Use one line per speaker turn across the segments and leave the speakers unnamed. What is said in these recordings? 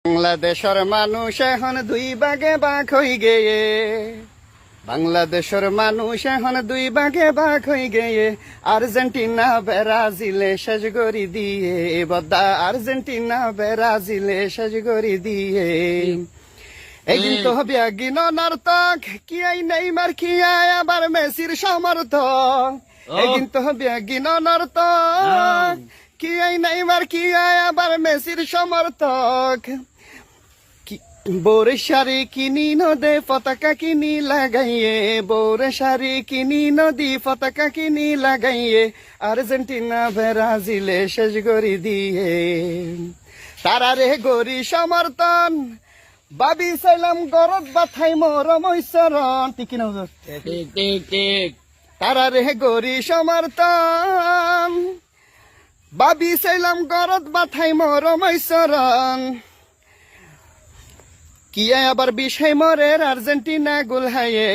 বাংলাদেশের মানুষ এখন দুই ভাগে ভাগ হয়ে গিয়ে বাংলাদেশের মানুষ এখন দুই ভাগে ভাগ হয়ে গিয়ে আর্জেন্টিনা ব্রাজিলে শেষ করে দিয়ে বদ্দা আর্জেন্টিনা ব্রাজিলে শেষ করে দিয়ে একদিন তো হবে একদিন নর্তক কি আই নেইমার কি আয় আবার মেসির সমর্থক একদিন তো হবে একদিন নর্তক কি আই নেইমার কি আয় আবার মেসির সমর্থক বোরে শাড়ি কিনি নদে পতাকা কিনি লাগাইয়ে বোরে শাড়ি কিনি নদী পতাকা কিনি লাগাইয়ে আর্জেন্টিনা ব্রাজিলে শেষ করে দিয়ে তারা রে গরি সমর্থন বাবি চাইলাম গরত বাথাই মরম ঐশ্বরণ ঠিক না
ঠিক
তারা রে গরি সমর্থন বাবি চাইলাম গরত বাথাই মরম ঐশ্বরণ কিয়া আবার বিষয় মরের আর্জেন্টিনা গোল হাইয়ে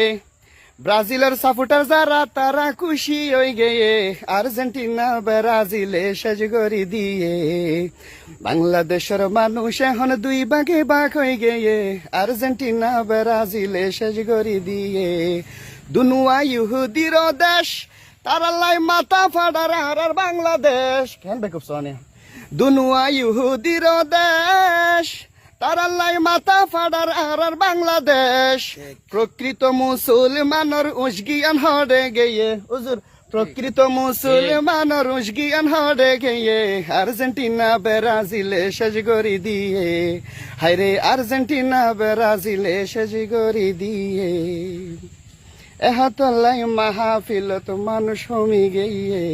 ব্রাজিলের সাপোর্টার যারা তারা খুশি হয়ে গিয়ে আর্জেন্টিনা ব্রাজিলে শেষ করে দিয়ে বাংলাদেশের মানুষ এখন দুই ভাগে ভাগ হয়ে গিয়ে আর্জেন্টিনা ব্রাজিলে শেষ করে দিয়ে দুনুয়া ইহুদির দেশ তারা লাই মাথা ফাড়ার আর বাংলাদেশ কেন বেকুব সোনে দুনুয়া ইহুদির দেশ তারাল্লাই মাথা ফাড়ার আর বাংলাদেশ প্রকৃত মুসলমানের উসগিয়ান হড়ে গিয়ে হুজুর প্রকৃত মুসলমানের উসগিয়ান হড়ে গিয়ে আর্জেন্টিনা ব্রাজিলে শেষ করে দিয়ে হায়রে আর্জেন্টিনা ব্রাজিলে শেষ করে দিয়ে এহাতলাই মাহফিলত মানুষ হমি গিয়ে